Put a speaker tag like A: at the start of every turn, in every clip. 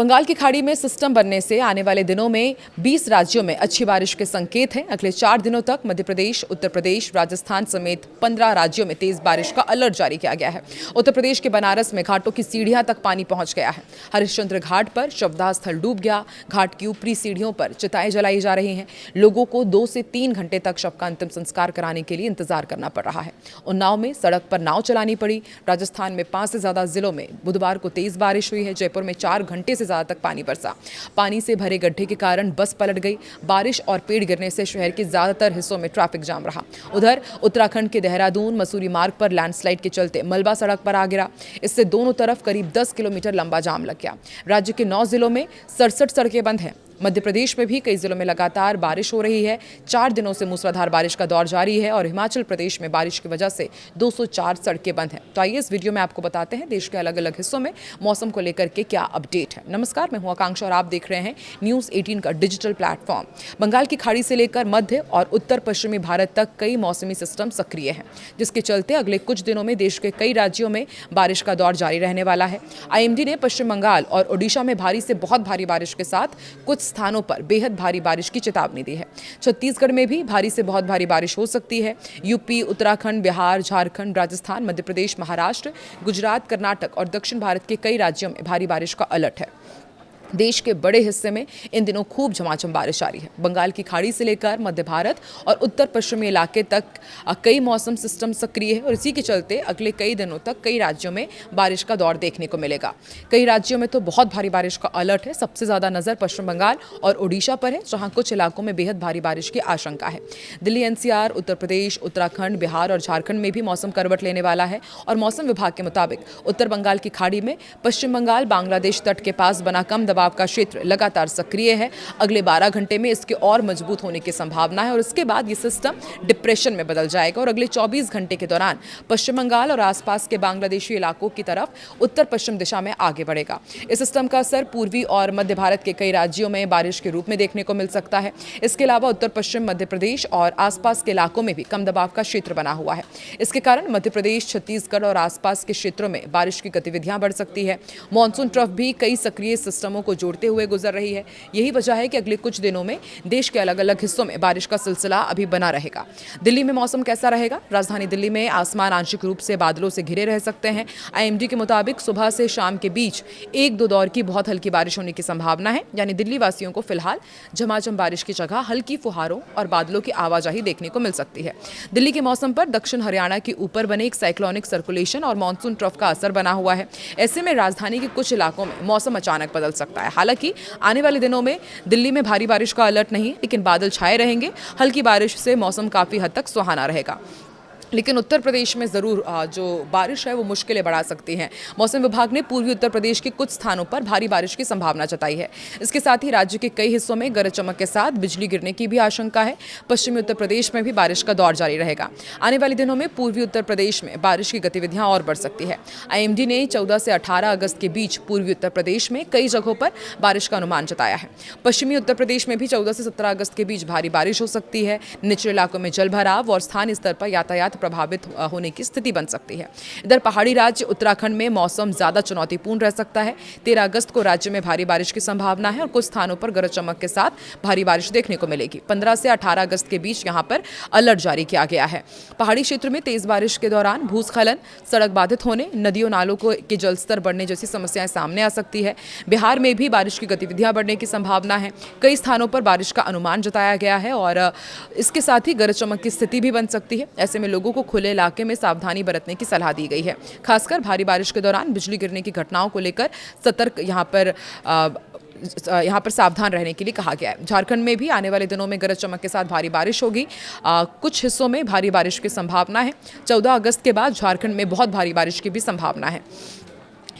A: बंगाल की खाड़ी में सिस्टम बनने से आने वाले दिनों में 20 राज्यों में अच्छी बारिश के संकेत हैं। अगले 4 दिनों तक मध्य प्रदेश, उत्तर प्रदेश, राजस्थान समेत 15 राज्यों में तेज बारिश का अलर्ट जारी किया गया है। उत्तर प्रदेश के बनारस में घाटों की सीढ़ियां तक पानी पहुंच गया है। हरिश्चंद्र घाट पर शवदाह स्थल डूब गया। घाट की ऊपरी सीढ़ियों पर चिताएं जलाई जा रही हैं। लोगों को 2 से 3 घंटे तक शव का अंतिम संस्कार कराने के लिए इंतजार करना पड़ रहा है। उन्नाव में सड़क पर नाव चलानी पड़ी। राजस्थान में 5 से ज्यादा जिलों में बुधवार को तेज बारिश हुई है। जयपुर में 4 घंटे से ज्यादा तक पानी बरसा। पानी से भरे गड्ढे के कारण बस पलट गई। बारिश और पेड़ गिरने से शहर के ज्यादातर हिस्सों में ट्रैफिक जाम रहा। उधर उत्तराखंड के देहरादून मसूरी मार्ग पर लैंडस्लाइड के चलते मलबा सड़क पर आ गिरा। इससे दोनों तरफ करीब 10 किलोमीटर लंबा जाम लग गया। राज्य के 9 जिलों में 67 सड़कें बंद हैं। मध्य प्रदेश में भी कई जिलों में लगातार बारिश हो रही है। 4 दिनों से मूसलाधार बारिश का दौर जारी है और हिमाचल प्रदेश में बारिश की वजह से 204 सड़कें बंद हैं। तो आइए इस वीडियो में आपको बताते हैं देश के अलग अलग हिस्सों में मौसम को लेकर के क्या अपडेट है। नमस्कार, मैं हूं आकांक्षा और आप देख रहे हैं न्यूज़ 18 का डिजिटल प्लेटफॉर्म। बंगाल की खाड़ी से लेकर मध्य और उत्तर पश्चिमी भारत तक कई मौसमी सिस्टम सक्रिय हैं, जिसके चलते अगले कुछ दिनों में देश के कई राज्यों में बारिश का दौर जारी रहने वाला है। IMD ने पश्चिम बंगाल और ओडिशा में भारी से बहुत भारी बारिश के साथ कुछ स्थानों पर बेहद भारी बारिश की चेतावनी दी है। छत्तीसगढ़ में भी भारी से बहुत भारी बारिश हो सकती है। यूपी, उत्तराखंड, बिहार, झारखंड, राजस्थान, मध्य प्रदेश, महाराष्ट्र, गुजरात, कर्नाटक और दक्षिण भारत के कई राज्यों में भारी बारिश का अलर्ट है। देश के बड़े हिस्से में इन दिनों खूब झमाझम बारिश आ रही है। बंगाल की खाड़ी से लेकर मध्य भारत और उत्तर पश्चिमी इलाके तक कई मौसम सिस्टम सक्रिय है और इसी के चलते अगले कई दिनों तक कई राज्यों में बारिश का दौर देखने को मिलेगा। कई राज्यों में तो बहुत भारी बारिश का अलर्ट है। सबसे ज्यादा नजर पश्चिम बंगाल और ओडिशा पर है, जहां कुछ इलाकों में बेहद भारी बारिश की आशंका है। दिल्ली, NCR, उत्तर प्रदेश, उत्तराखंड, बिहार और झारखंड में भी मौसम करवट लेने वाला है और मौसम विभाग के मुताबिक उत्तर बंगाल की खाड़ी में पश्चिम बंगाल बांग्लादेश तट के पास बना कम दबाव का क्षेत्र लगातार सक्रिय है। अगले 12 घंटे में इसके और मजबूत होने की संभावना है और इसके बाद ये सिस्टम डिप्रेशन में बदल जाएगा और अगले 24 घंटे के दौरान पश्चिम बंगाल और आसपास के बांग्लादेशी इलाकों की तरफ उत्तर पश्चिम दिशा में आगे बढ़ेगा। इस सिस्टम का असर पूर्वी और मध्य भारत के कई राज्यों में बारिश के रूप में देखने को मिल सकता है। इसके अलावा उत्तर पश्चिम मध्य प्रदेश और आसपास के इलाकों में भी कम दबाव का क्षेत्र बना हुआ है। इसके कारण मध्य प्रदेश, छत्तीसगढ़ और आसपास के क्षेत्रों में बारिश की गतिविधियां बढ़ सकती है। मॉनसून ट्रफ भी कई सक्रिय सिस्टमों को जोड़ते हुए गुजर रही है। यही वजह है कि अगले कुछ दिनों में देश के अलग अलग हिस्सों में बारिश का सिलसिला अभी बना रहेगा। दिल्ली में मौसम कैसा रहेगा? राजधानी दिल्ली में आसमान आंशिक रूप से बादलों से घिरे रह सकते हैं। IMD के मुताबिक सुबह से शाम के बीच 1-2 दौर की बहुत हल्की बारिश होने की संभावना है। यानी दिल्ली वासियों को फिलहाल झमाझम बारिश की जगह हल्की फुहारों और बादलों की आवाजाही देखने को मिल सकती है। दिल्ली के मौसम पर दक्षिण हरियाणा के ऊपर बने एक साइक्लोनिक सर्कुलेशन और मॉनसून ट्रफ का असर बना हुआ है। ऐसे में राजधानी के कुछ इलाकों में मौसम अचानक बदल सकता है। हालांकि आने वाले दिनों में दिल्ली में भारी बारिश का अलर्ट नहीं, लेकिन बादल छाए रहेंगे। हल्की बारिश से मौसम काफी हद तक सुहाना रहेगा, लेकिन उत्तर प्रदेश में ज़रूर जो बारिश है वो मुश्किलें बढ़ा सकती हैं। मौसम विभाग ने पूर्वी उत्तर प्रदेश के कुछ स्थानों पर भारी बारिश की संभावना जताई है। इसके साथ ही राज्य के कई हिस्सों में गरज चमक के साथ बिजली गिरने की भी आशंका है। पश्चिमी उत्तर प्रदेश में भी बारिश का दौर जारी रहेगा। आने वाले दिनों में पूर्वी उत्तर प्रदेश में बारिश की गतिविधियां और बढ़ सकती है। IMD ने 14 से 18 अगस्त के बीच पूर्वी उत्तर प्रदेश में कई जगहों पर बारिश का अनुमान जताया है। पश्चिमी उत्तर प्रदेश में भी 14 से 17 अगस्त के बीच भारी बारिश हो सकती है। निचले इलाकों में जलभराव और स्थानीय स्तर पर यातायात प्रभावित होने की स्थिति बन सकती है। इधर पहाड़ी राज्य उत्तराखंड में मौसम ज्यादा चुनौतीपूर्ण रह सकता है। 13 अगस्त को राज्य में भारी बारिश की संभावना है और कुछ स्थानों पर गरज चमक के साथ भारी बारिश देखने को मिलेगी। 15 से 18 अगस्त के बीच यहां पर अलर्ट जारी किया गया है। पहाड़ी क्षेत्र में तेज बारिश के दौरान भूस्खलन, सड़क बाधित होने, नदियों नालों के जलस्तर बढ़ने जैसी समस्याएं सामने आ सकती है। बिहार में भी बारिश की गतिविधियां बढ़ने की संभावना है। कई स्थानों पर बारिश का अनुमान जताया गया है और इसके साथ ही गरज चमक की स्थिति भी बन सकती है। ऐसे में लोगों को खुले इलाके में सावधानी बरतने की सलाह दी गई है। खासकर भारी बारिश के दौरान बिजली गिरने की घटनाओं को लेकर सतर्क यहाँ पर सावधान रहने के लिए कहा गया है। झारखंड में भी आने वाले दिनों में गरज चमक के साथ भारी बारिश होगी। कुछ हिस्सों में भारी बारिश की संभावना है। 14 अगस्त के बाद झारखंड में बहुत भारी बारिश की भी संभावना है।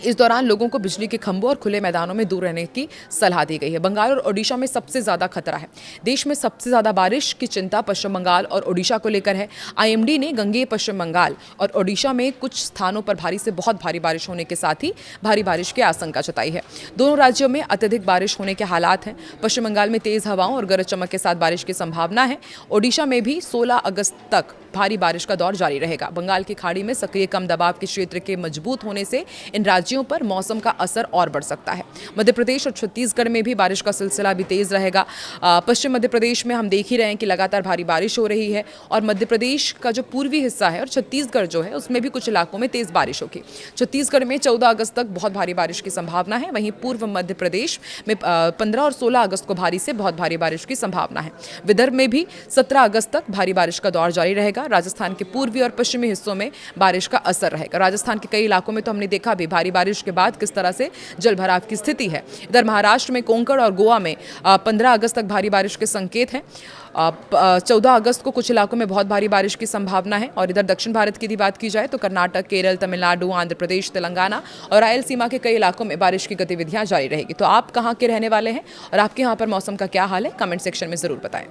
A: इस दौरान लोगों को बिजली के खंभों और खुले मैदानों में दूर रहने की सलाह दी गई है। बंगाल और ओडिशा में सबसे ज्यादा खतरा है। देश में सबसे ज्यादा बारिश की चिंता पश्चिम बंगाल और ओडिशा को लेकर है। IMD ने गंगेय पश्चिम बंगाल और ओडिशा में कुछ स्थानों पर भारी से बहुत भारी बारिश होने के साथ ही भारी बारिश की आशंका जताई है। दोनों राज्यों में अत्यधिक बारिश होने के हालात हैं। पश्चिम बंगाल में तेज हवाओं और गरज चमक के साथ बारिश की संभावना है। ओडिशा में भी 16 अगस्त तक भारी बारिश का दौर जारी रहेगा। बंगाल की खाड़ी में सक्रिय कम दबाव के क्षेत्र के मजबूत होने से इन राज्यों राज्यों पर मौसम का असर और बढ़ सकता है। मध्य प्रदेश और छत्तीसगढ़ में भी बारिश का सिलसिला भी तेज रहेगा। पश्चिम मध्य प्रदेश में हम देख ही रहे हैं कि लगातार भारी बारिश हो रही है और मध्य प्रदेश का जो पूर्वी हिस्सा है और छत्तीसगढ़ जो है उसमें भी कुछ इलाकों में तेज बारिश होगी। छत्तीसगढ़ में 14 अगस्त तक बहुत भारी बारिश की संभावना है। वहीं पूर्व मध्य प्रदेश में 15 और 16 अगस्त को भारी से बहुत भारी बारिश की संभावना है। विदर्भ में भी 17 अगस्त तक भारी बारिश का दौर जारी रहेगा। राजस्थान के पूर्वी और पश्चिमी हिस्सों में बारिश का असर रहेगा। राजस्थान के कई इलाकों में तो हमने देखा भी भारी बारिश के बाद किस तरह से जलभराव की स्थिति है। इधर महाराष्ट्र में कोंकण और गोवा में 15 अगस्त तक भारी बारिश के संकेत हैं। 14 अगस्त को कुछ इलाकों में बहुत भारी बारिश की संभावना है। और इधर दक्षिण भारत की यदि बात की जाए तो कर्नाटक, केरल, तमिलनाडु, आंध्र प्रदेश, तेलंगाना और रायल सीमा के कई इलाकों में बारिश की गतिविधियां जारी रहेगी। तो आप कहां के रहने वाले हैं और आपके यहां पर मौसम का क्या हाल है, कमेंट सेक्शन में जरूर बताएं।